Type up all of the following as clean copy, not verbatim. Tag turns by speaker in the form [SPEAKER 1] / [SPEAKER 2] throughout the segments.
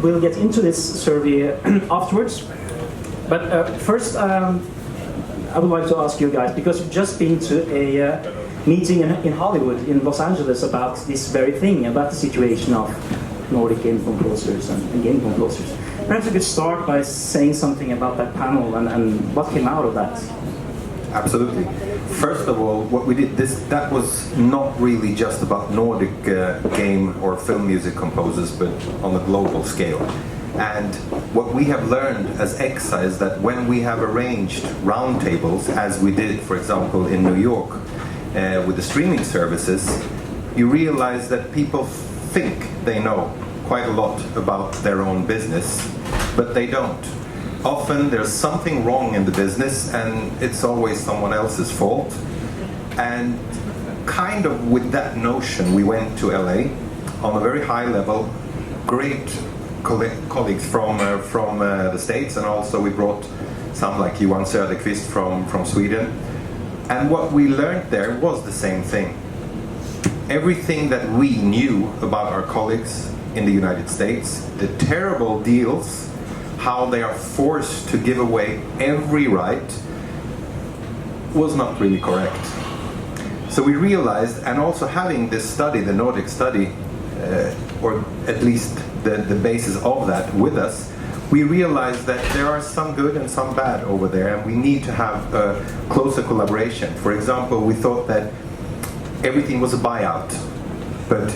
[SPEAKER 1] we'll get into this survey afterwards. But first, I would like to ask you guys, because you've just been to a meeting in Hollywood, in Los Angeles, about this very thing, about the situation of Nordic game composers and game composers. Perhaps you could start by saying something about that panel and what came out of that.
[SPEAKER 2] Absolutely. First of all, what we did, that was not really just about Nordic game or film music composers, but on a global scale. And what we have learned as ECSA is that when we have arranged roundtables, as we did, for example, in New York, with the streaming services, you realize that people think they know quite a lot about their own business, but they don't. Often there's something wrong in the business and it's always someone else's fault. And kind of with that notion, we went to LA on a very high level, great colleagues from the States, and also we brought some like Johan Söderqvist from Sweden. And what we learned there was the same thing. Everything that we knew about our colleagues in the United States, the terrible deals, how they are forced to give away every right, was not really correct. So we realized, and also having this study, the Nordic study, or at least the basis of that with us, we realized that there are some good and some bad over there, and we need to have a closer collaboration. For example, we thought that everything was a buyout, but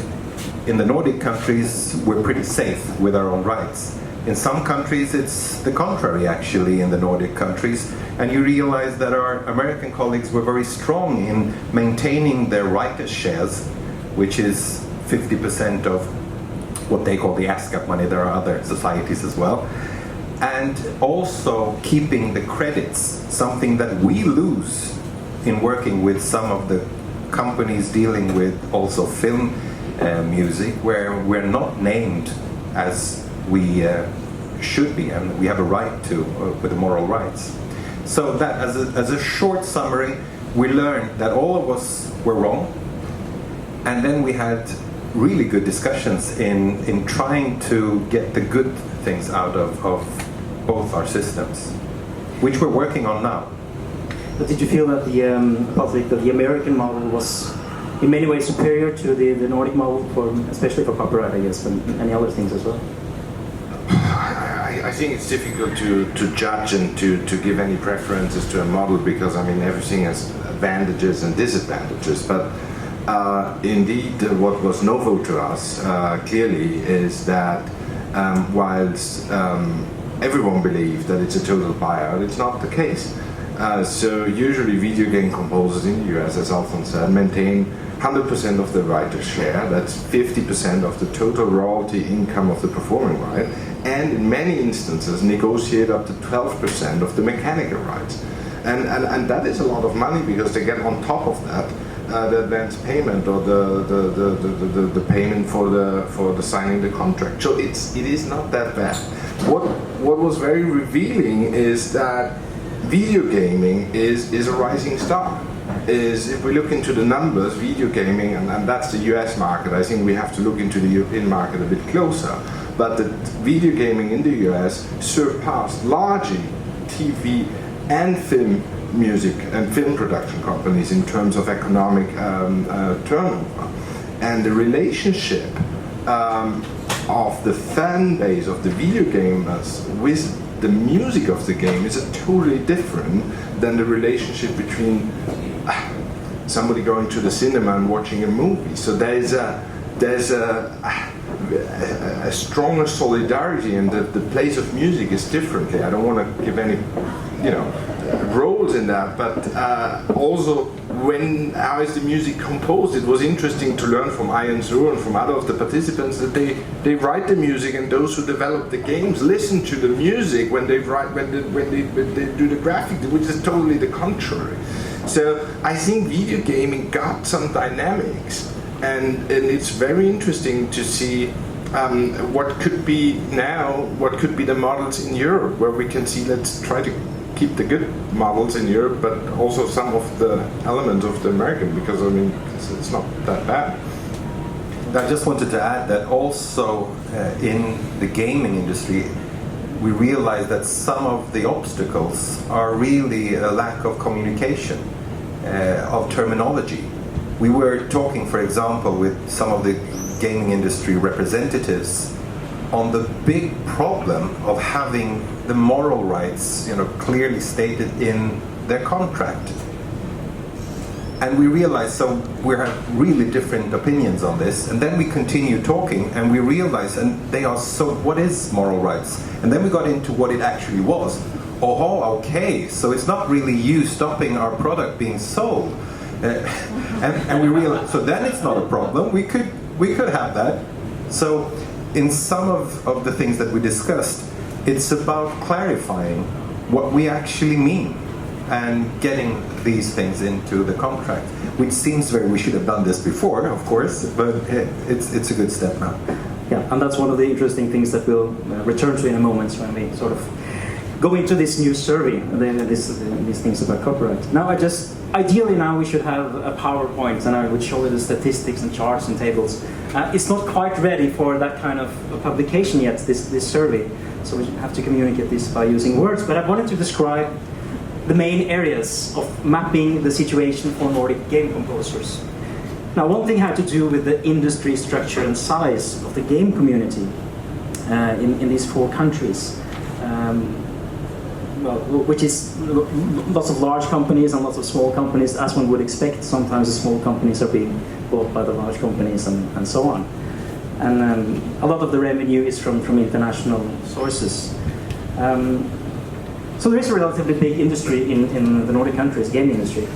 [SPEAKER 2] in the Nordic countries, we're pretty safe with our own rights. In some countries, it's the contrary, actually, in the Nordic countries. And you realize that our American colleagues were very strong in maintaining their writers' shares, which is 50% of what they call the ASCAP money. There are other societies as well. And also keeping the credits, something that we lose in working with some of the companies dealing with also film music, where we're not named as we should be, and we have a right to, with the moral rights. So that, as a short summary, we learned that all of us were wrong, and then we had really good discussions in trying to get the good things out of both our systems, which we're working on now.
[SPEAKER 1] But did you feel that the American model was in many ways superior to the Nordic model, especially for copyright, I guess, and any other things as well?
[SPEAKER 3] I think it's difficult to judge and to give any preferences to a model, because I mean everything has advantages and disadvantages. But indeed, what was novel to us clearly is that whilst everyone believed that it's a total buyout, it's not the case. So usually video game composers in the US, as Alfons said, maintain 100% of the writer's share. That's 50% of the total royalty income of the performing right, and in many instances negotiate up to 12% of the mechanical rights. And that is a lot of money, because they get on top of that the advance payment, or the payment for the signing the contract. So it is not that bad. What was very revealing is that video gaming is a rising star. If we look into the numbers, video gaming, and that's the US market, I think we have to look into the European market a bit closer, but the video gaming in the US surpassed largely TV and film music and film production companies in terms of economic turnover. And the relationship of the fan base of the video gamers with the music of the game is totally different than the relationship between somebody going to the cinema and watching a movie. So there's a stronger solidarity, and the place of music is differently. I don't want to give any, roles in that, but also how is the music composed? It was interesting to learn from Ian Zru and from other of the participants that they write the music, and those who develop the games listen to the music when they do the graphic, which is totally the contrary. So I think video gaming got some dynamics, and it's very interesting to see what could be the models in Europe, where we can see, let's try to keep the good models in Europe, but also some of the elements of the American, because I mean it's not that bad.
[SPEAKER 2] I just wanted to add that also in the gaming industry, we realize that some of the obstacles are really a lack of communication, of terminology. We were talking, for example, with some of the gaming industry representatives on the big problem of having the moral rights, clearly stated in their contract. And we realized, so we have really different opinions on this, and then we continue talking, and we realized, and they asked, so what is moral rights? And then we got into what it actually was. Oh, okay, so it's not really you stopping our product being sold. And we realized, so then it's not a problem, we could have that. So in some of the things that we discussed, it's about clarifying what we actually mean and getting these things into the contract, which seems we should have done this before, of course, but it's a good step now.
[SPEAKER 1] Yeah, and that's one of the interesting things that we'll return to in a moment when we sort of go into this new survey, these things about copyright. Now ideally now we should have a PowerPoint and I would show you the statistics and charts and tables. It's not quite ready for that kind of publication yet, this survey, so we have to communicate this by using words, but I wanted to describe the main areas of mapping the situation for Nordic game composers. Now, one thing had to do with the industry structure and size of the game community in these 4 countries. Which is lots of large companies and lots of small companies, as one would expect. Sometimes the small companies are being bought by the large companies and so on. And a lot of the revenue is from international sources. So there is a relatively big industry in the Nordic countries, game industry.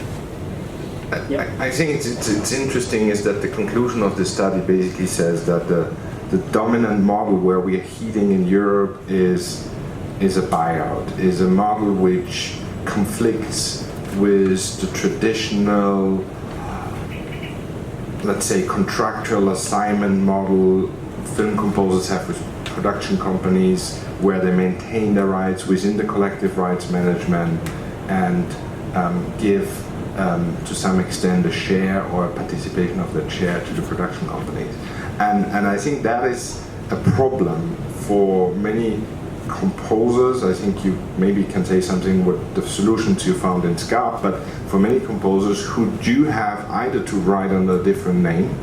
[SPEAKER 3] I think it's interesting is that the conclusion of this study basically says that the dominant model where we are heading in Europe is a buyout, is a model which conflicts with the traditional, let's say, contractual assignment model film composers have with production companies, where they maintain their rights within the collective rights management and give to some extent a share or a participation of that share to the production companies. And I think that is a problem for many composers. I think you maybe can say something with the solutions you found in SCARP, but for many composers who do have either to write under a different name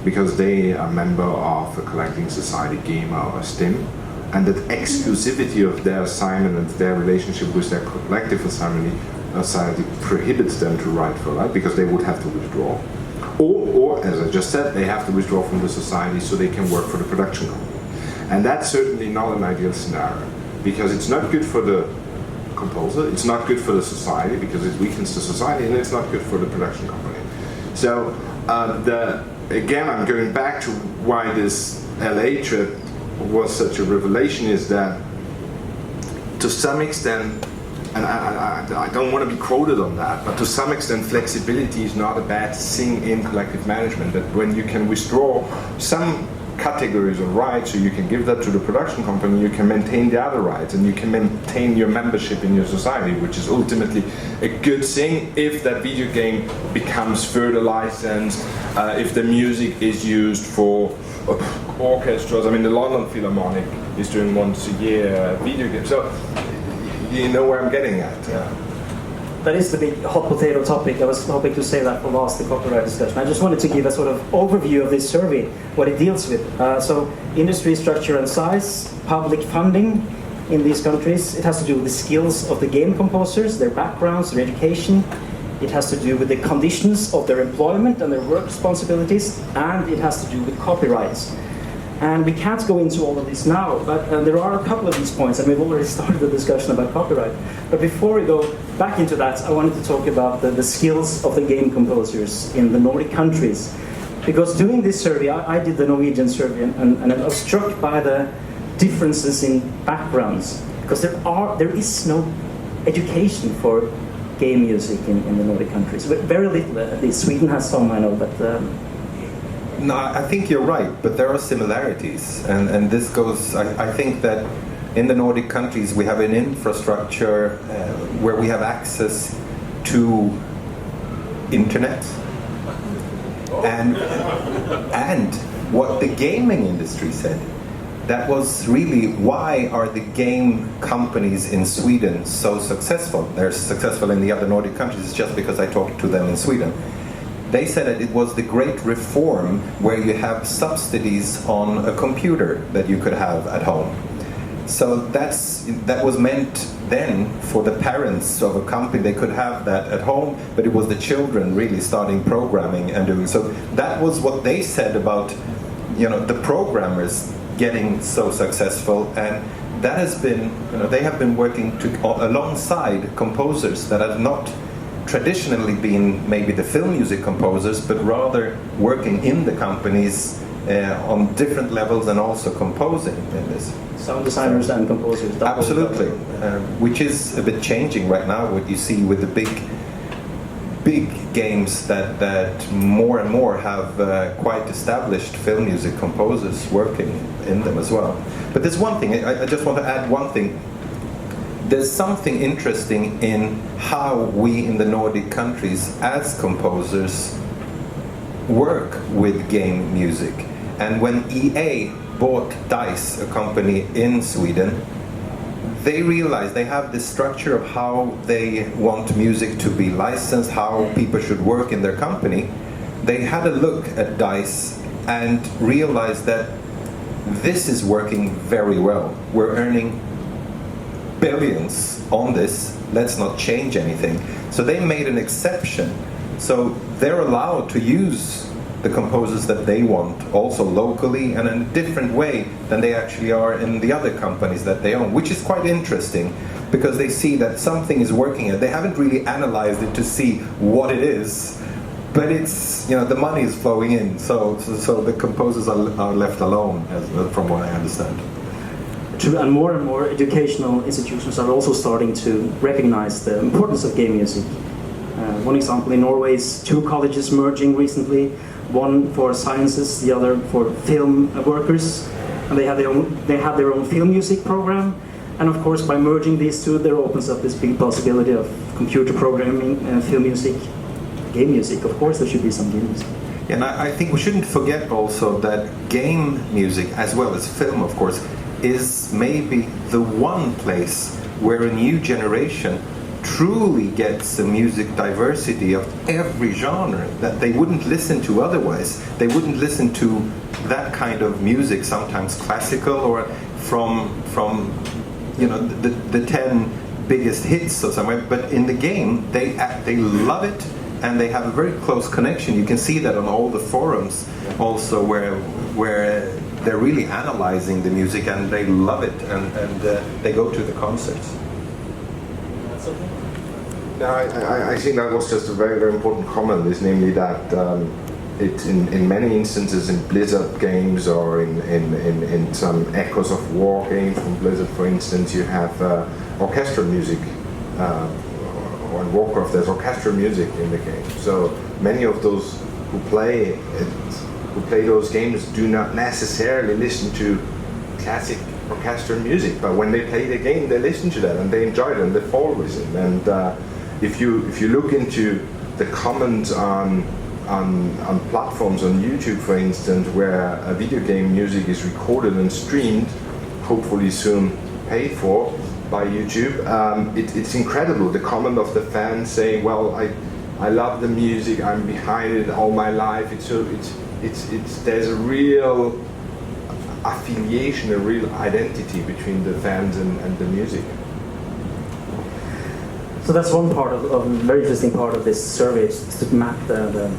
[SPEAKER 3] because they are a member of a collecting society, GEMA or STIM, and that exclusivity of their assignment and their relationship with their collective society prohibits them to write for that because they would have to withdraw. Or, as I just said, they have to withdraw from the society so they can work for the production company. And that's certainly not an ideal scenario because it's not good for the composer, it's not good for the society because it weakens the society, and it's not good for the production company. So, again, I'm going back to why this LA trip was such a revelation is that to some extent, and I don't want to be quoted on that, but to some extent flexibility is not a bad thing in collective management, that when you can withdraw some categories of rights, so you can give that to the production company, you can maintain the other rights and you can maintain your membership in your society, which is ultimately a good thing if that video game becomes further licensed, if the music is used for orchestras. I mean, the London Philharmonic is doing once a year video game, so you know where I'm getting at.
[SPEAKER 1] That is the big hot potato topic. I was hoping to say that for last, the copyright discussion. I just wanted to give a sort of overview of this survey, what it deals with. So industry structure and size, public funding in these countries. It has to do with the skills of the game composers, their backgrounds, their education. It has to do with the conditions of their employment and their work responsibilities, and it has to do with copyrights. And we can't go into all of this now, but there are a couple of these points, and we've already started the discussion about copyright. But before we go back into that, I wanted to talk about the skills of the game composers in the Nordic countries. Because doing this survey, I did the Norwegian survey, and I was struck by the differences in backgrounds. Because there is no education for game music in the Nordic countries. Very little, at least. Sweden has some, I know, but...
[SPEAKER 2] No, I think you're right, but there are similarities, and this goes. I think that in the Nordic countries we have an infrastructure where we have access to internet and what the gaming industry said. That was really, why are the game companies in Sweden so successful? They're successful in the other Nordic countries, it's just because I talked to them in Sweden. They said that it was the great reform where you have subsidies on a computer that you could have at home. So that was meant then for the parents of a company. They could have that at home, but it was the children really starting programming and doing. So that was what they said about, the programmers getting so successful, and that has been, they have been working alongside composers that have not traditionally been maybe the film music composers, but rather working in the companies on different levels and also composing in this.
[SPEAKER 1] Sound designers and composers.
[SPEAKER 2] Absolutely, which is a bit changing right now. What you see with the big games that more and more have quite established film music composers working in them as well. But there's one thing, I just want to add one thing. There's something interesting in how we in the Nordic countries as composers work with game music. And when EA bought DICE, a company in Sweden, they realized they have this structure of how they want music to be licensed, how people should work in their company. They had a look at DICE and realized that this is working very well. We're earning billions on this, let's not change anything. So they made an exception. So they're allowed to use the composers that they want, also locally and in a different way than they actually are in the other companies that they own, which is quite interesting because they see that something is working and they haven't really analyzed it to see what it is, but it's, the money is flowing in, so the composers are left alone, from what I understand.
[SPEAKER 1] True, and more educational institutions are also starting to recognize the importance of game music. One example in Norway is 2 colleges merging recently, one for sciences, the other for film workers, and they have their own film music program. And of course, by merging these two, there opens up this big possibility of computer programming, film music, game music. Of course, there should be some game music.
[SPEAKER 2] Yeah, and I think we shouldn't forget also that game music, as well as film, of course, is maybe the one place where a new generation truly gets the music diversity of every genre that they wouldn't listen to otherwise. They wouldn't listen to that kind of music, sometimes classical or from the 10 biggest hits or somewhere. But in the game, they love it and they have a very close connection. You can see that on all the forums also where they're really analyzing the music and they love it and they go to the concerts.
[SPEAKER 3] No, I think that was just a very, very important comment, is namely that it in many instances in Blizzard games or in some Echoes of War games from Blizzard, for instance, you have orchestral music, or in Warcraft there's orchestral music in the game. So many of those who play those games do not necessarily listen to classic orchestral music, but when they play the game, they listen to that and they enjoy it and they fall with it. And if you look into the comments on platforms on YouTube, for instance, where a video game music is recorded and streamed, hopefully soon paid for by YouTube, it's incredible. The comment of the fans saying, "Well, I love the music. I'm behind it all my life." There's a real affiliation, a real identity between the fans and the music.
[SPEAKER 1] So that's one part of a very interesting part of this survey, is to map the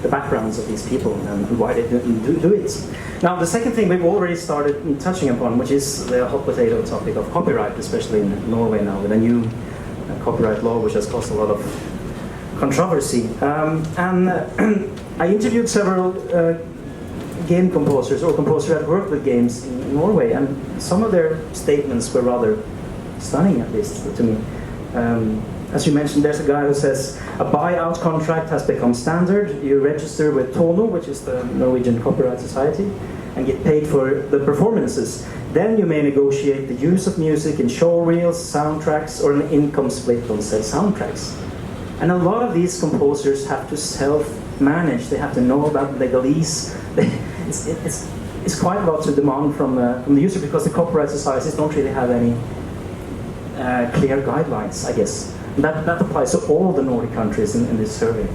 [SPEAKER 1] backgrounds of these people and why they do it. Now, the second thing we've already started touching upon, which is the hot potato topic of copyright, especially in Norway now with a new copyright law, which has caused a lot of controversy. I interviewed several game composers or composers that worked with games in Norway, and some of their statements were rather stunning, at least to me. As you mentioned, there's a guy who says a buyout contract has become standard. You register with Tono, which is the Norwegian Copyright Society, and get paid for the performances. Then you may negotiate the use of music in show reels, soundtracks, or an income split on said soundtracks. And a lot of these composers have to self-manage. They have to know about legalese. it's quite a lot to demand from the user, because the copyright societies don't really have any clear guidelines, I guess. And that applies to all the Nordic countries in this survey.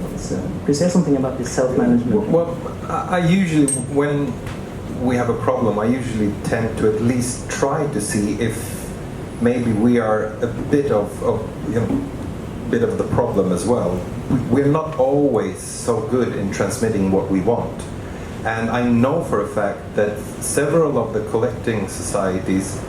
[SPEAKER 1] Could you say something about this self-management?
[SPEAKER 2] Well, I usually, when we have a problem, I usually tend to at least try to see if maybe we are a bit of the problem as well. We're not always so good in transmitting what we want. And I know for a fact that several of the collecting societies,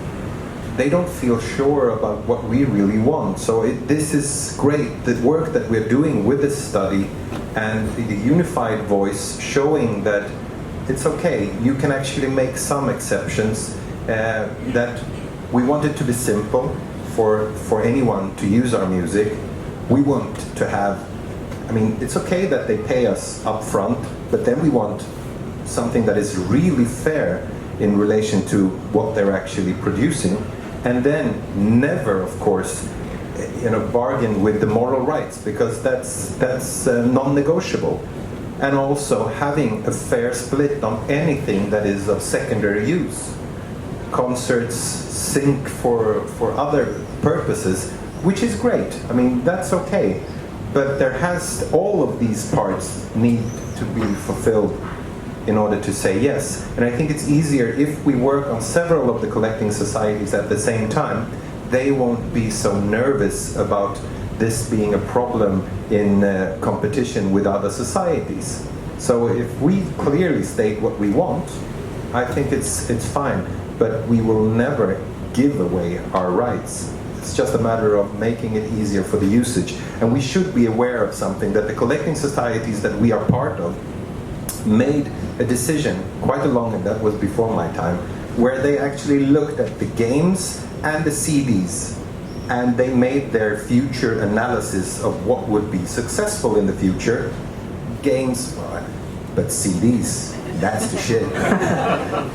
[SPEAKER 2] they don't feel sure about what we really want. So this is great, the work that we're doing with this study and the unified voice showing that it's okay, you can actually make some exceptions, that we want it to be simple for anyone to use our music. We want to have, I mean, it's okay that they pay us up front, but then we want something that is really fair in relation to what they're actually producing, and then never, of course, bargain with the moral rights, because that's non-negotiable. And also having a fair split on anything that is of secondary use. Concerts sync for other purposes, which is great. I mean, that's okay. But all of these parts need to be fulfilled in order to say yes. And I think it's easier if we work on several of the collecting societies at the same time. They won't be so nervous about this being a problem in competition with other societies. So if we clearly state what we want, I think it's fine. But we will never give away our rights. It's just a matter of making it easier for the usage. And we should be aware of something, that the collecting societies that we are part of made a decision quite along, and that was before my time, where they actually looked at the games and the CDs, and they made their future analysis of what would be successful in the future. Games, but CDs, that's the shit.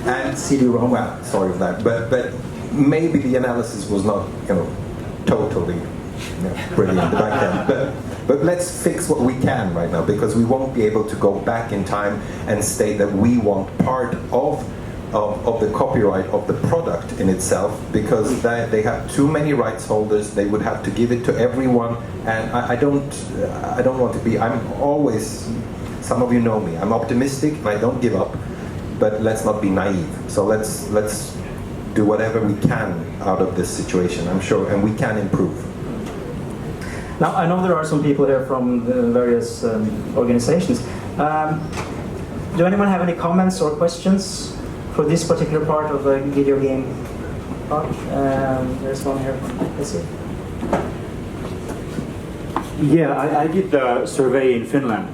[SPEAKER 2] And CD-ROM, well, sorry for that, but maybe the analysis was not, totally brilliant back then. But let's fix what we can right now, because we won't be able to go back in time and state that we want part of the copyright of the product in itself, because they have too many rights holders. They would have to give it to everyone, and I don't want to be. I'm always, some of you know me, I'm optimistic and I don't give up, but let's not be naive. So let's do whatever we can out of this situation, I'm sure, and we can improve.
[SPEAKER 1] Now, I know there are some people here from the various organizations. Do anyone have any comments or questions for this particular part of the video game part? There's one here from ECSA.
[SPEAKER 4] Yeah, I did the survey in Finland,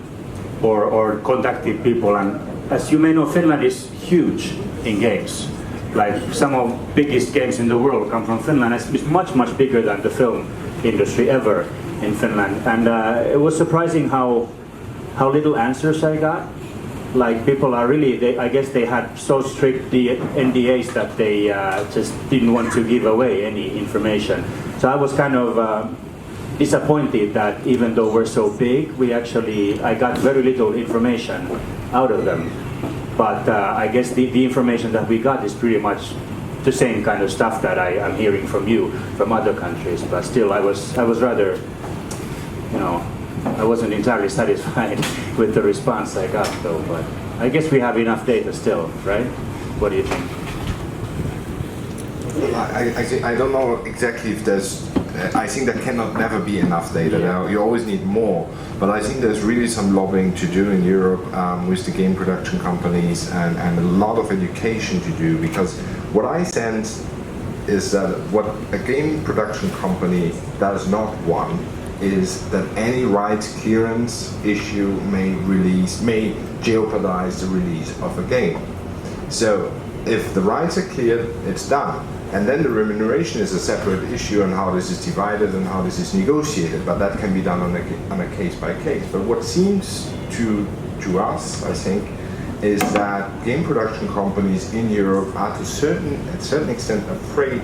[SPEAKER 4] or contacted people, and as you may know, Finland is huge in games. Like some of the biggest games in the world come from Finland. It's much, much bigger than the film industry ever in Finland. And it was surprising how little answers I got. Like people are really, I guess they had so strict NDAs that they just didn't want to give away any information. So I was kind of disappointed that even though we're so big, I got very little information out of them. But I guess the information that we got is pretty much the same kind of stuff that I'm hearing from you, from other countries. But still, I was rather, I wasn't entirely satisfied with the response I got, though. But I guess we have enough data still, right? What do you think?
[SPEAKER 3] I don't know exactly if there's. I think there cannot never be enough data. Now you always need more, but I think there's really some lobbying to do in Europe with the game production companies, and a lot of education to do, because what I sense is that what a game production company does not want is that any rights clearance issue may jeopardize the release of a game. So if the rights are cleared, it's done. And then the remuneration is a separate issue on how this is divided and how this is negotiated, but that can be done on a case by case. But what seems to us, I think, is that game production companies in Europe are to a certain extent afraid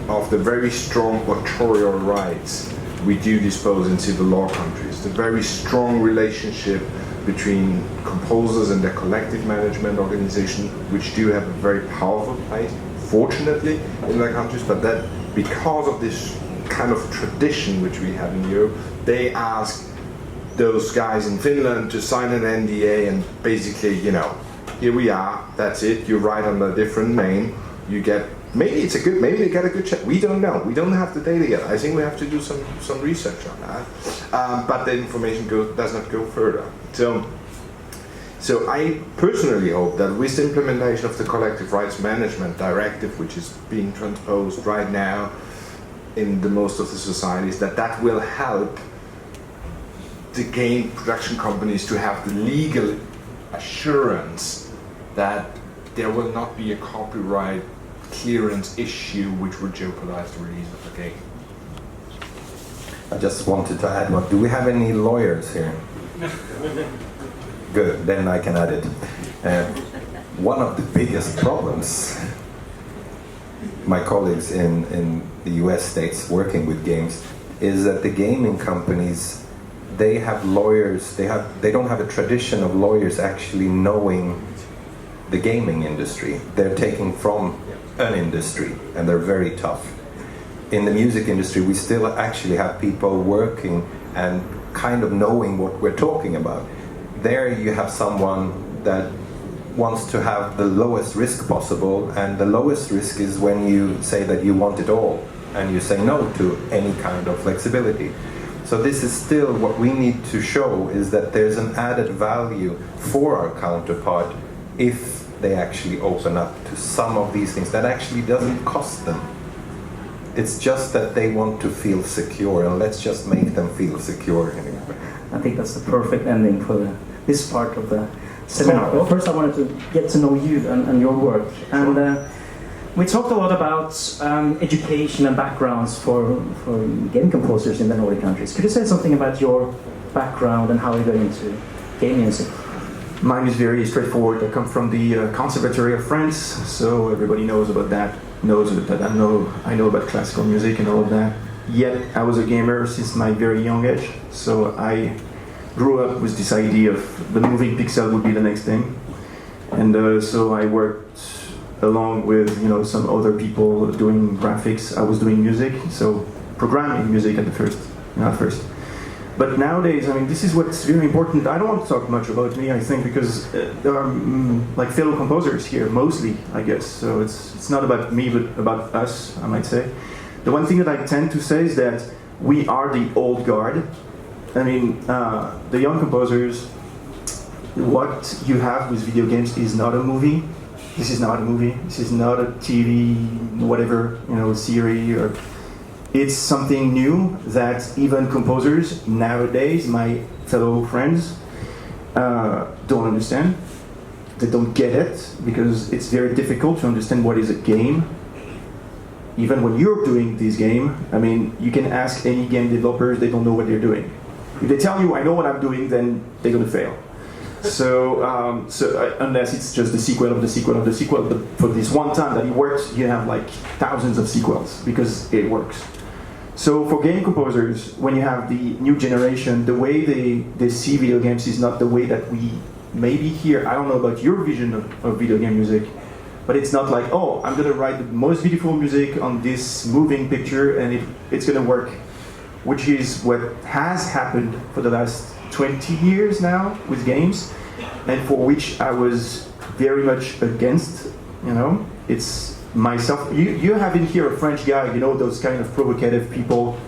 [SPEAKER 3] of the very strong authorial rights we do dispose in civil law countries, the very strong relationship between composers and their collective management organization, which do have a very powerful place, fortunately, in their countries, but that because of this kind of tradition which we have in Europe, they ask those guys in Finland to sign an NDA and basically, here we are, that's it, you write under a different name, you get, maybe they get a good check, we don't know, we don't have the data yet, I think we have to do some research on that, but the information does not go further. So I personally hope that with the implementation of the Collective Rights Management Directive, which is being transposed right now in the most of the societies, that will help the game production companies to have the legal assurance that there will not be a copyright clearance issue which would jeopardize the release of the game.
[SPEAKER 2] I just wanted to add one. Do we have any lawyers here? Good, then I can add it. One of the biggest problems my colleagues in the US states working with games is that the gaming companies, they have lawyers, they don't have a tradition of lawyers actually knowing the gaming industry. They're taking from an industry and they're very tough. In the music industry, we still actually have people working and kind of knowing what we're talking about. There you have someone that wants to have the lowest risk possible, and the lowest risk is when you say that you want it all and you say no to any kind of flexibility. So this is still what we need to show, is that there's an added value for our counterpart if they actually open up to some of these things that actually doesn't cost them. It's just that they want to feel secure, and let's just make them feel secure.
[SPEAKER 1] I think that's the perfect ending for this part of the seminar. Well, first I wanted to get to know you and your work. And we talked a lot about education and backgrounds for game composers in the Nordic countries. Could you say something about your background and how you got into game music?
[SPEAKER 5] Mine is very straightforward. I come from the Conservatory of France, so everybody knows about that. Knows that I know about classical music and all of that. Yet I was a gamer since my very young age, so I grew up with this idea of the moving pixel would be the next thing, and so I worked along with some other people doing graphics. I was doing music, so programming music at first. But nowadays, I mean, this is what's very important. I don't want to talk much about me, I think, because there are like fellow composers here, mostly, I guess. So it's not about me, but about us, I might say. The one thing that I tend to say is that we are the old guard. I mean, the young composers, what you have with video games is not a movie. This is not a movie. This is not a TV, whatever, series or. It's something new that even composers nowadays, my fellow friends, don't understand. They don't get it because it's very difficult to understand what is a game. Even when you're doing this game, I mean, you can ask any game developers, they don't know what they're doing. If they tell you, I know what I'm doing, then they're going to fail. So unless it's just the sequel of the sequel of the sequel, but for this one time that it works, you have like thousands of sequels because it works. So for game composers, when you have the new generation, the way they see video games is not the way that we maybe hear. I don't know about your vision of video game music, but it's not like, oh, I'm going to write the most beautiful music on this moving picture and it's going to work, which is what has happened for the last 20 years now with games, and for which I was very much against. It's myself. You have in here a French guy, those kind of provocative people,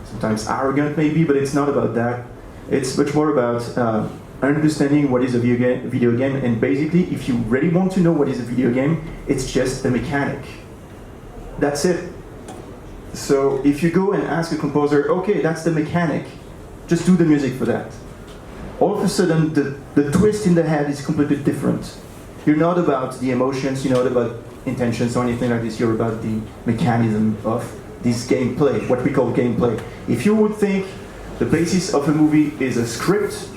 [SPEAKER 5] sometimes arrogant maybe, but it's not about that. It's much more about understanding what is a video game, and basically, if you really want to know what is a video game, it's just a mechanic. That's it. So if you go and ask a composer, okay, that's the mechanic, just do the music for that. All of a sudden, the twist in the head is completely different. You're not about the emotions, you're not about intentions or anything like this, you're about the mechanism of this gameplay, what we call gameplay. If you would think the basis of a movie is a script,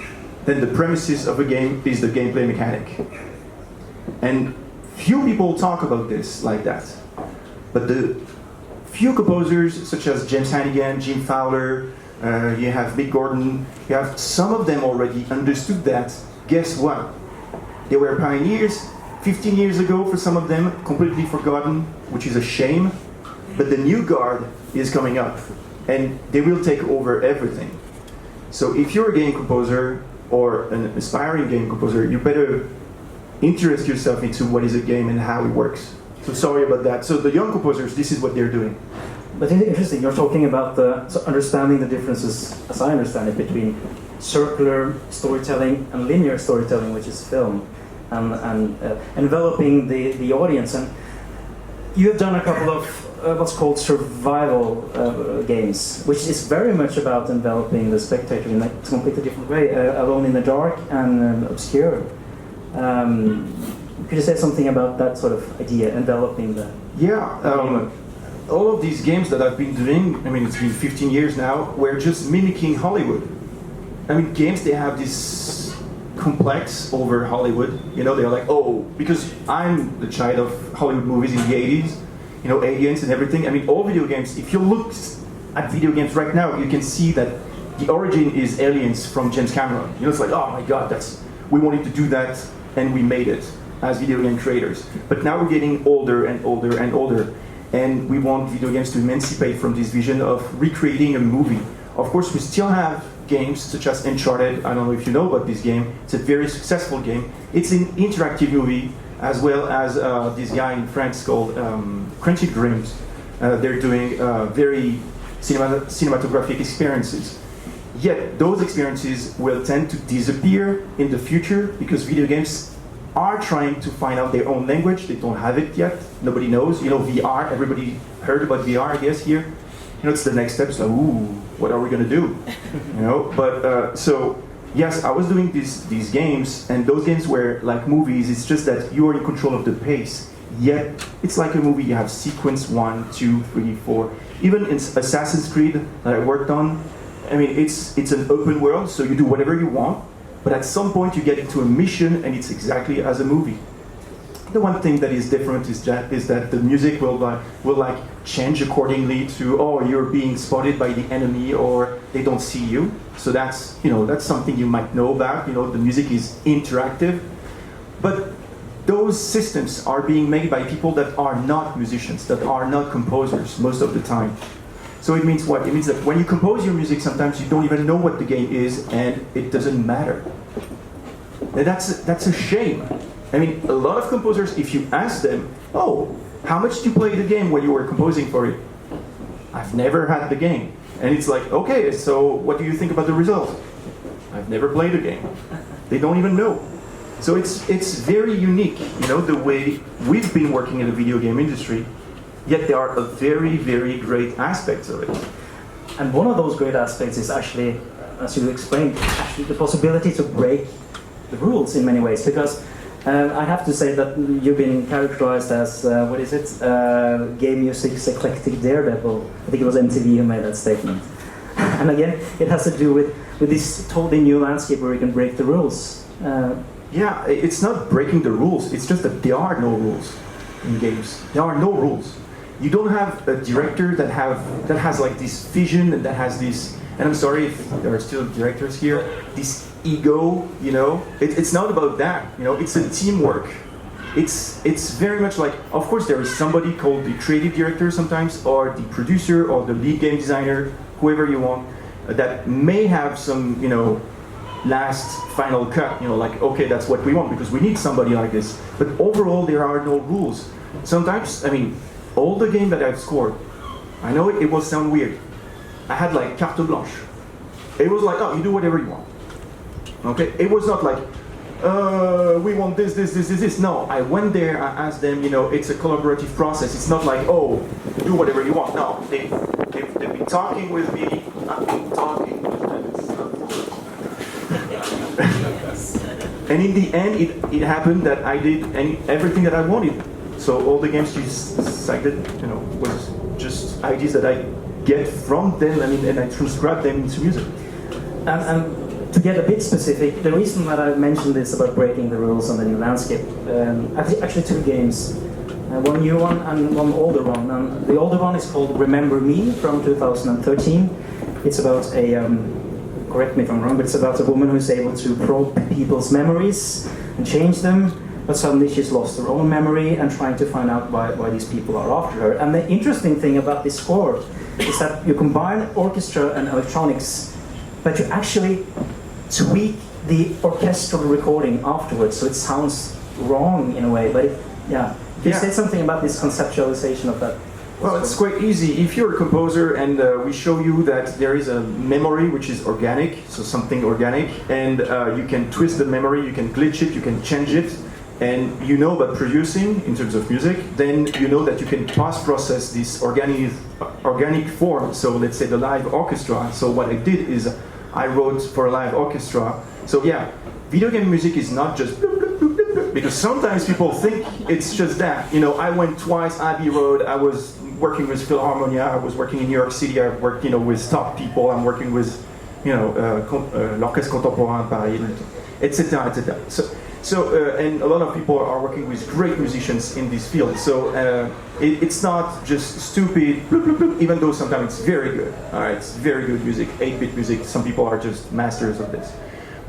[SPEAKER 5] then the premises of a game is the gameplay mechanic. And few people talk about this like that. But the few composers, such as James Hannigan, Jim Fowler, you have Mick Gordon, you have some of them already understood that. Guess what? They were pioneers 15 years ago for some of them, completely forgotten, which is a shame. But the new guard is coming up, and they will take over everything. So if you're a game composer or an aspiring game composer, you better interest yourself into what is a game and how it works. So sorry about that. So the young composers, this is what they're doing.
[SPEAKER 1] But it's interesting, you're talking about understanding the differences, as I understand it, between circular storytelling and linear storytelling, which is film, and enveloping the audience. And you have done a couple of what's called survival games, which is very much about enveloping the spectator in a completely different way, Alone in the Dark and Obscure. Could you say something about that sort of idea, enveloping the...
[SPEAKER 5] Yeah, all of these games that I've been doing, I mean, it's been 15 years now, were just mimicking Hollywood. I mean, games, they have this complex over Hollywood. You know, they're like, oh, because I'm the child of Hollywood movies in the 80s, you know, Aliens and everything. I mean, all video games, if you look at video games right now, you can see that the origin is Aliens from James Cameron. You know, it's like, oh my God, we wanted to do that, and we made it as video game creators. But now we're getting older and older and older, and we want video games to emancipate from this vision of recreating a movie. Of course, we still have games such as Uncharted. I don't know if you know about this game. It's a very successful game. It's an interactive movie, as well as this guy in France called Crunchy Dreams. They're doing very cinematographic experiences. Yet those experiences will tend to disappear in the future because video games are trying to find out their own language. They don't have it yet. Nobody knows. You know, VR. Everybody heard about VR, I guess, here. You know, it's the next step. So, ooh, what are we gonna do? You know. But so yes, I was doing these games, and those games were like movies. It's just that you are in control of the pace. Yet it's like a movie. You have sequence 1, 2, 3, 4. Even in Assassin's Creed that I worked on, I mean, it's an open world, so you do whatever you want. But at some point you get into a mission, and it's exactly as a movie. The one thing that is different is that the music will change accordingly to, oh, you're being spotted by the enemy, or they don't see you. So that's something you might know about. You know, the music is interactive, but those systems are being made by people that are not musicians, that are not composers most of the time. So it means what? It means that when you compose your music, sometimes you don't even know what the game is, and it doesn't matter. And that's a shame. I mean, a lot of composers, if you ask them, oh, how much did you play the game when you were composing for it? I've never had the game. And it's like, okay, so what do you think about the result? I've never played the game. They don't even know. So it's very unique, you know, the way we've been working in the video game industry. Yet there are a very, very great aspects of it.
[SPEAKER 1] And one of those great aspects is actually, as you explained, actually the possibility to break the rules in many ways. Because I have to say that you've been characterized as, game music's eclectic daredevil. I think it was MTV who made that statement. And again, it has to do with this totally new landscape where you can break the rules.
[SPEAKER 5] Yeah, it's not breaking the rules. It's just that there are no rules in games. There are no rules. You don't have a director that has like this vision and that has this, and I'm sorry if there are still directors here, this ego, you know. It's not about that, you know. It's a teamwork. It's very much like, of course there is somebody called the creative director sometimes, or the producer, or the lead game designer, whoever you want, that may have some, you know, last final cut, you know, like, okay, that's what we want because we need somebody like this. But overall there are no rules. Sometimes, I mean, all the game that I've scored, I know it will sound weird. I had like carte blanche. It was like, oh, you do whatever you want. Okay? It was not like, we want this. No, I went there, I asked them, you know, it's a collaborative process. It's not like, oh, do whatever you want. No, they've been talking with me, I've been talking with them. And in the end, it happened that I did everything that I wanted. So all the games you cited, you know, was just ideas that I get from them, and I transcribe them into music.
[SPEAKER 1] And to get a bit specific, the reason that I mentioned this about breaking the rules on the new landscape, actually two games, one new one and one older one. And the older one is called Remember Me from 2013, It's about a, correct me if I'm wrong, but it's about a woman who's able to probe people's memories and change them, but suddenly she's lost her own memory and trying to find out why these people are after her. And the interesting thing about this score is that you combine orchestra and electronics, but you actually tweak the orchestral recording afterwards, so it sounds wrong in a way, but yeah. Can you say something about this conceptualization of that?
[SPEAKER 5] Well, it's quite easy. If you're a composer and we show you that there is a memory which is organic, so something organic, and you can twist the memory, you can glitch it, you can change it, and you know about producing in terms of music, then you know that you can post-process this organic form. So let's say the live orchestra. So what I did is I wrote for a live orchestra. So yeah, video game music is not just bloop, bloop, bloop, bloop, bloop, because sometimes people think it's just that. You know, I went twice Abbey Road. I was working with Philharmonia. I was working in New York City. I worked, with top people. I'm working with, l'Orchestre Contemporain Paris, etc., etc. So and a lot of people are working with great musicians in this field. So it's not just stupid, bloop, bloop, bloop, even though sometimes it's very good. All right, it's very good music, 8-bit music. Some people are just masters of this.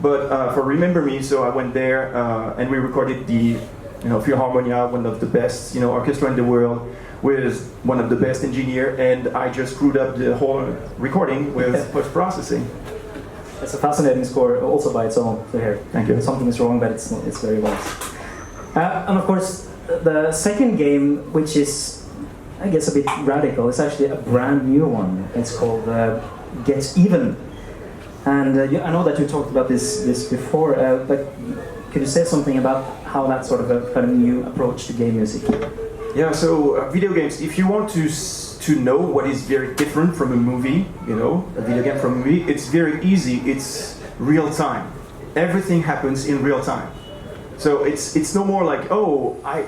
[SPEAKER 5] But for Remember Me, so I went there and we recorded the Philharmonia, one of the best orchestra in the world, with one of the best engineer, and I just screwed up the whole recording with post-processing.
[SPEAKER 1] It's a fascinating score, also by its own. So here,
[SPEAKER 5] thank you.
[SPEAKER 1] Something is wrong, but it's very well. And of course, the second game, which is, I guess, a bit radical, is actually a brand new one. It's called Get Even. And I know that you talked about this before, but could you say something about how that sort of a kind of new approach to game music?
[SPEAKER 5] Yeah, so video games, if you want to know what is very different from a movie, a video game from a movie, it's very easy. It's real time. Everything happens in real time. So it's no more like, a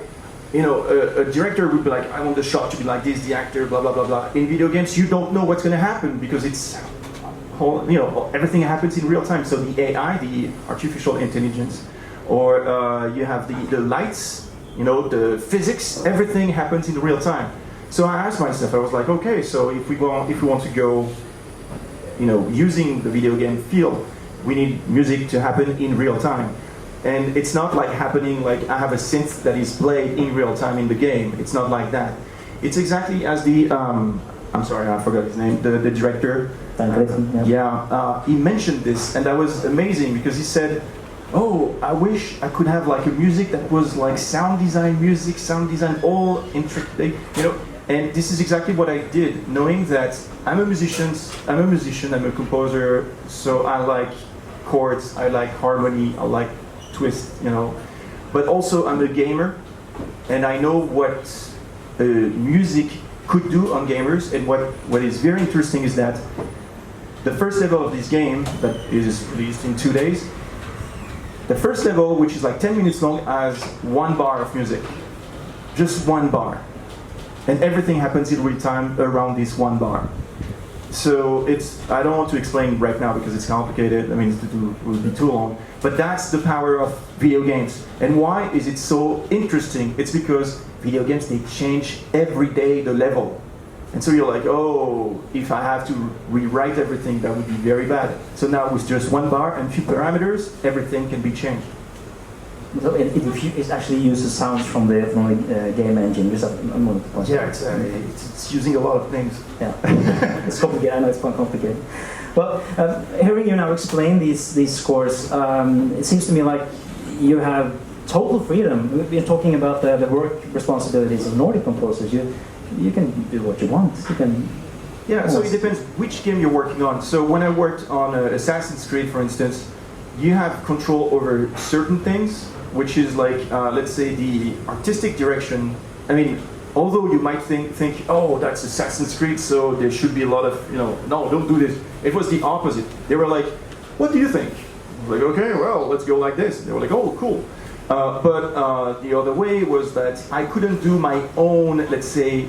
[SPEAKER 5] director would be like, I want the shot to be like this, the actor, blah, blah, blah, blah. In video games, you don't know what's going to happen because it's everything happens in real time. So the AI, the artificial intelligence, or you have the lights, the physics, everything happens in real time. So I asked myself, I was like, okay, so if we want to go, using the video game field, we need music to happen in real time. And it's not like happening like I have a synth that is played in real time in the game. It's not like that. It's exactly as the, I'm sorry, I forgot his name, the director. He mentioned this, and that was amazing because he said, oh, I wish I could have like a music that was like sound design, all intricate, And this is exactly what I did, knowing that I'm a musician, I'm a composer, so I like chords, I like harmony, I like twist, But also I'm a gamer, and I know what music could do on gamers, and what is very interesting is that the first level of this game, that is released in 2 days, the first level, which is like 10 minutes long, has 1 bar of music. Just 1 bar. And everything happens in real time around this 1 bar. So I don't want to explain right now because it's complicated, it would be too long. But that's the power of video games. And why is it so interesting? It's because video games, they change every day the level. And so you're like, oh, if I have to rewrite everything, that would be very bad. So now with just 1 bar and few parameters, everything can be changed.
[SPEAKER 1] So it actually uses sounds from the game engine.
[SPEAKER 5] Yeah, it's using a lot of things.
[SPEAKER 1] Yeah, it's complicated. I know it's quite complicated. Well, hearing you now explain these scores, it seems to me like you have total freedom. We're talking about the work responsibilities of Nordic composers. You can do what you want.
[SPEAKER 5] Yeah, so it depends which game you're working on. So when I worked on Assassin's Creed, for instance, you have control over certain things, which is like, let's say, the artistic direction. Although you might think, oh, that's Assassin's Creed, so there should be a lot of, no, don't do this. It was the opposite. They were like, what do you think? I was like, okay, well, let's go like this. They were like, oh, cool. But the other way was that I couldn't do my own, let's say,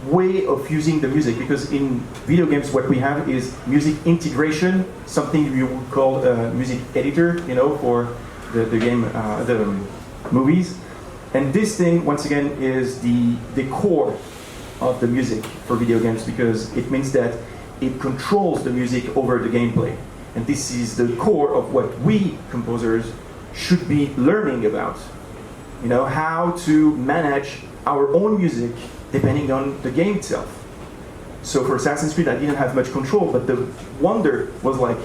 [SPEAKER 5] way of using the music, because in video games what we have is music integration, something you would call a music editor, for the game, the movies. And this thing, once again, is the core of the music for video games, because it means that it controls the music over the gameplay. And this is the core of what we composers should be learning about. You know, how to manage our own music depending on the game itself. So for Assassin's Creed, I didn't have much control, but the wonder was like,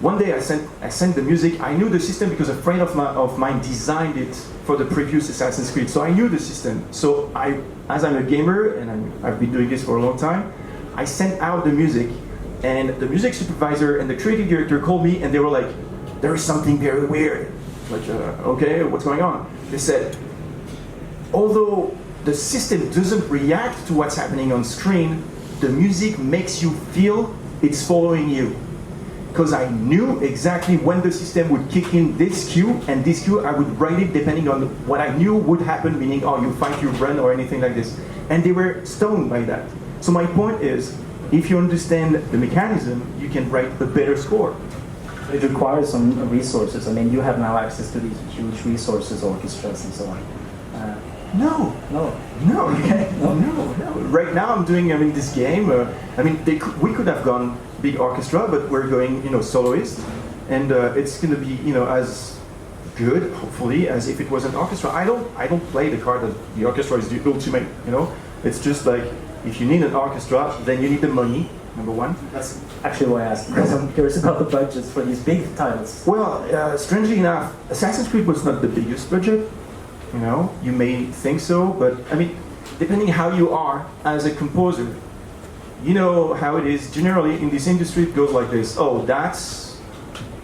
[SPEAKER 5] one day I sent the music. I knew the system because a friend of mine designed it for the previous Assassin's Creed. So I knew the system. So as I'm a gamer, and I've been doing this for a long time, I sent out the music, and the music supervisor and the creative director called me, and they were like, there is something very weird. Like, okay, what's going on? They said, although the system doesn't react to what's happening on screen, the music makes you feel it's following you. Because I knew exactly when the system would kick in this cue, and this cue I would write it depending on what I knew would happen, meaning, oh, you fight, you run, or anything like this. And they were stoned by that. So my point is, if you understand the mechanism, you can write a better score.
[SPEAKER 1] It requires some resources. I mean, you have now access to these huge resources, orchestras, and so on.
[SPEAKER 5] No. Okay. No. Right now, I'm doing this game. We could have gone big orchestra, but we're going, soloist, and it's going to be, as good, hopefully, as if it was an orchestra. I don't play the card that the orchestra is the ultimate. It's just like, if you need an orchestra, then you need the money. Number one.
[SPEAKER 1] That's actually why I asked, because I'm curious about the budgets for these big titles.
[SPEAKER 5] Well, strangely enough, Assassin's Creed was not the biggest budget. You may think so, but depending how you are as a composer, you know how it is. Generally, in this industry, it goes like this. Oh, that's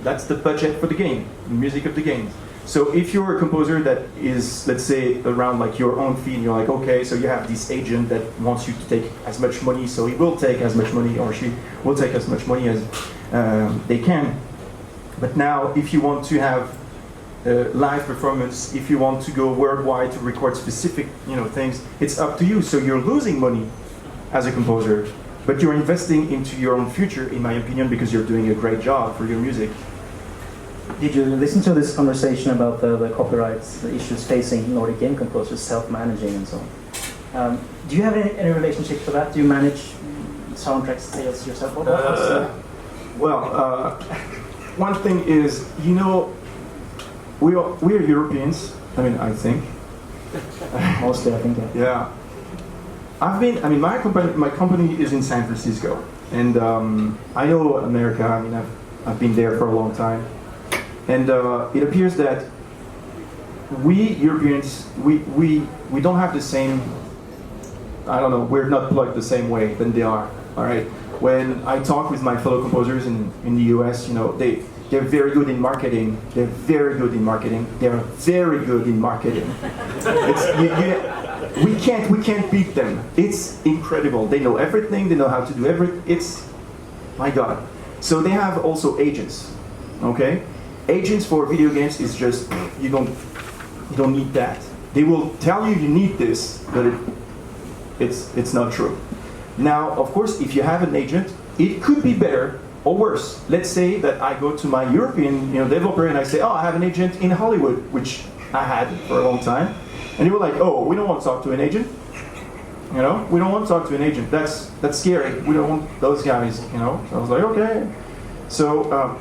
[SPEAKER 5] the budget for the game, the music of the game. So if you're a composer that is, let's say, around like your own fee, and you're like, okay, so you have this agent that wants you to take as much money, so he will take as much money, or she will take as much money as they can. But now, if you want to have live performance, if you want to go worldwide to record specific, things, it's up to you. So you're losing money as a composer, but you're investing into your own future, in my opinion, because you're doing a great job for your music.
[SPEAKER 1] Did you listen to this conversation about the copyrights, the issues facing Nordic game composers, self-managing and so on? Do you have any relationship for that? Do you manage soundtrack sales yourself?
[SPEAKER 5] One thing is, we are Europeans. I think.
[SPEAKER 1] Mostly, I think.
[SPEAKER 5] Yeah. My company is in San Francisco, and I know America. I've been there for a long time. And it appears that we Europeans, we don't have the same, we're not plugged the same way than they are, all right? When I talk with my fellow composers in the US, they're very good in marketing. They're very good in marketing. We can't beat them. It's incredible. They know everything. They know how to do everything. It's, my God. So they have also agents, okay? Agents for video games is just, you don't need that. They will tell you need this, but it's not true. Now, of course, if you have an agent, it could be better or worse. Let's say that I go to my European developer and I say, oh, I have an agent in Hollywood, which I had for a long time. And they were like, oh, we don't want to talk to an agent. We don't want to talk to an agent. That's scary. We don't want those guys, So I was like, okay. So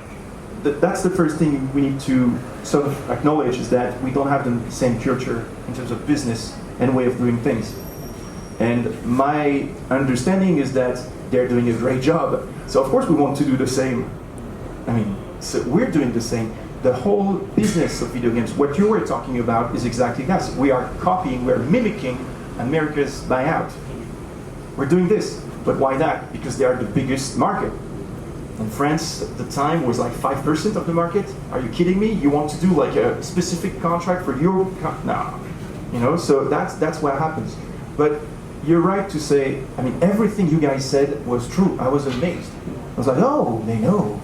[SPEAKER 5] that's the first thing we need to sort of acknowledge, is that we don't have the same culture in terms of business and way of doing things. And my understanding is that they're doing a great job. So of course we want to do the same. So we're doing the same. The whole business of video games, what you were talking about, is exactly that. We are copying, we're mimicking America's buyout. We're doing this, but why that? Because they are the biggest market. In France, at the time, was like 5% of the market. Are you kidding me? You want to do like a specific contract for your... No. So that's what happens. But you're right to say, everything you guys said was true. I was amazed. I was like, oh, they know.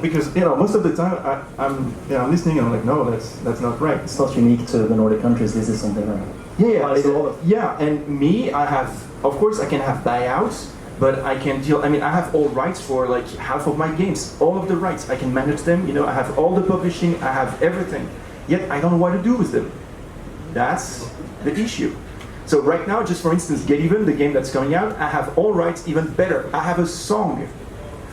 [SPEAKER 5] Because most of the time I'm listening and I'm like, no, that's not right.
[SPEAKER 1] It's not unique to the Nordic countries. This is something that
[SPEAKER 5] Yeah. And me, of course I can have buyouts, but I can deal. I have all rights for like half of my games, all of the rights. I can manage them. I have all the publishing. I have everything. Yet I don't know what to do with them. That's the issue. So right now, just for instance, Get Even, the game that's coming out, I have all rights, even better. I have a song.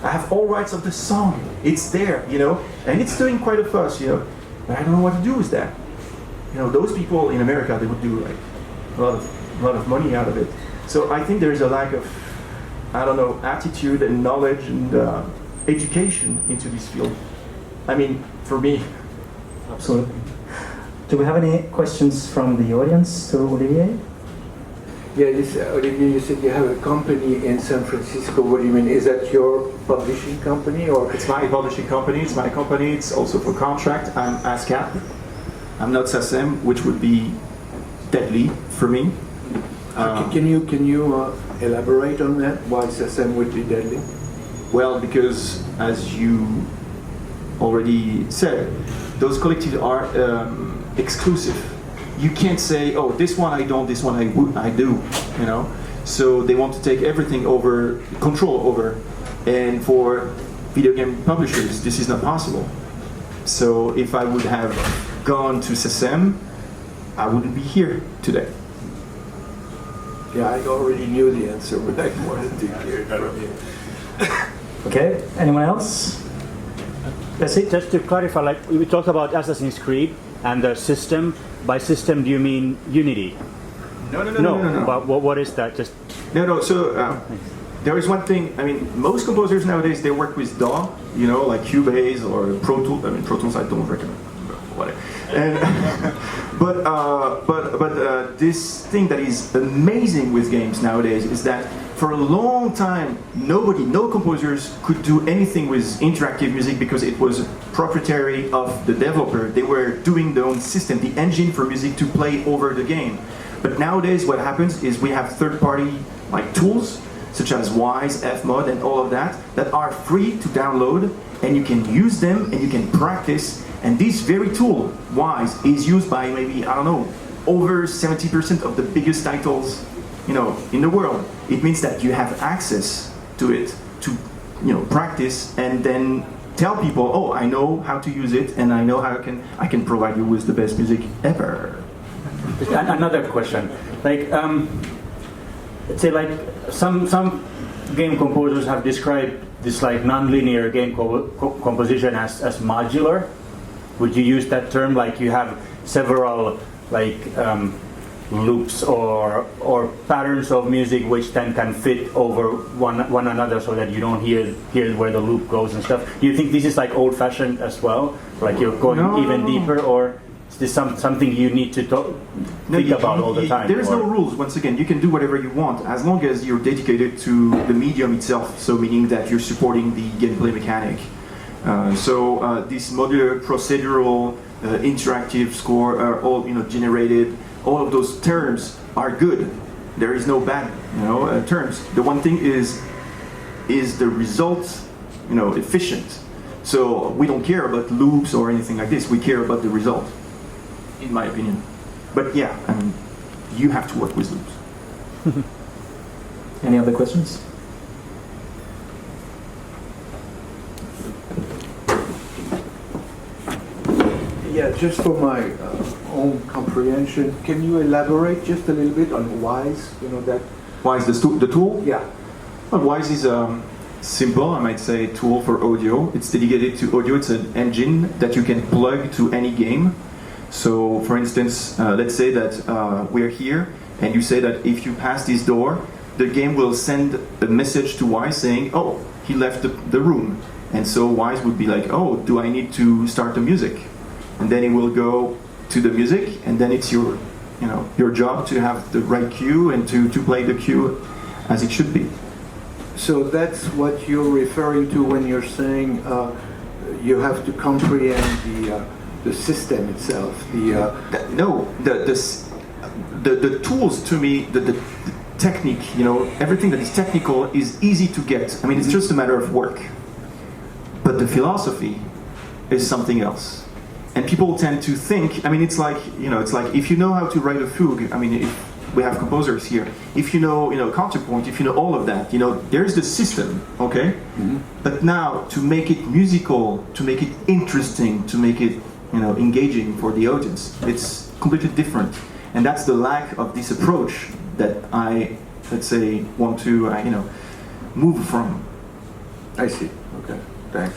[SPEAKER 5] I have all rights of the song. It's there, you know, and it's doing quite a fuss, you know. But I don't know what to do with that. You know, those people in America, they would do like a lot of money out of it. So I think there is a lack of, I don't know, attitude and knowledge and education into this field. I mean, for me.
[SPEAKER 1] Absolutely. Do we have any questions from the audience to Olivier?
[SPEAKER 6] Yeah, Olivier, you said you have a company in San Francisco. What do you mean? Is that your publishing company, or?
[SPEAKER 5] It's my publishing company, it's my company, it's also for contract. I'm ASCAP. I'm not SACEM, which would be deadly for me.
[SPEAKER 6] Can you elaborate on that? Why SACEM would be deadly?
[SPEAKER 5] Well, because as you already said, those collectives are exclusive. You can't say, oh, this one I don't, this one I do, you know. So they want to take everything over, control over. And for video game publishers, this is not possible. So if I would have gone to SACEM, I wouldn't be here today.
[SPEAKER 6] Yeah, I already knew the answer, but I wanted to hear it from you.
[SPEAKER 1] Okay, anyone else?
[SPEAKER 4] That's it. Just to clarify, like we talked about Assassin's Creed and the system. By system, do you mean Unity?
[SPEAKER 5] No.
[SPEAKER 4] But what is that? Just
[SPEAKER 5] No. So there is one thing. I mean, most composers nowadays they work with DAW, you know, like Cubase or Pro Tools. I mean, Pro Tools I don't recommend. Whatever. And but this thing that is amazing with games nowadays is that for a long time no composers could do anything with interactive music because it was proprietary of the developer. They were doing their own system, the engine for music to play over the game. But nowadays what happens is we have third-party like tools such as Wise, Fmod, and all of that are free to download, and you can use them and you can practice. And this very tool, Wise, is used by maybe, I don't know, over 70% of the biggest titles, you know, in the world. It means that you have access to it to, you know, practice and then tell people, oh, I know how to use it and I know how I can provide you with the best music ever.
[SPEAKER 4] another question. Like, let's say, like some game composers have described this like non-linear game composition as modular. Would you use that term? Like you have several like loops or patterns of music which then can fit over one another, so that you don't hear where the loop goes and stuff. Do you think this is like old-fashioned as well? Like you're going even deeper, or is this something you need to think about all the time?
[SPEAKER 5] There is no rules. Once again, you can do whatever you want as long as you're dedicated to the medium itself. So meaning that you're supporting the gameplay mechanic. This modular, procedural, interactive score are all, you know, generated. All of those terms are good. There is no bad, you know, terms. The one thing is the result, you know, efficient. So we don't care about loops or anything like this. We care about the result, in my opinion. But yeah, I mean, you have to work with loops.
[SPEAKER 1] Any other questions?
[SPEAKER 6] Yeah, just for my own comprehension, can you elaborate just a little bit on Wise? You know that.
[SPEAKER 5] Wise, the tool?
[SPEAKER 6] Yeah.
[SPEAKER 5] Well, Wise is simple, I might say, tool for audio. It's dedicated to audio. It's an engine that you can plug to any game. So, for instance, let's say that we're here, and you say that if you pass this door, the game will send a message to Wise saying, "Oh, he left the room," and so Wise would be like, "Oh, do I need to start the music?" And then it will go to the music, and then it's your job to have the right cue and to play the cue as it should be.
[SPEAKER 6] So that's what you're referring to when you're saying you have to comprehend the system itself.
[SPEAKER 5] The tools, to me, the technique, you know, everything that is technical is easy to get. I mean, it's just a matter of work. But the philosophy is something else. And people tend to think, I mean, it's like if you know how to write a fugue, I mean, if we have composers here, if you know counterpoint, if you know all of that, you know, there's the system, okay? Mm-hmm. But now, to make it musical, to make it interesting, to make it, you know, engaging for the audience, it's completely different. And that's the lack of this approach that I, let's say, want to, move from.
[SPEAKER 6] I see. Okay, thanks.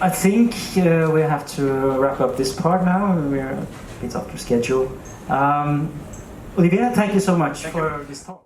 [SPEAKER 1] I think we have to wrap up this part now. We're a bit after schedule. Olivier, thank you so much for this talk.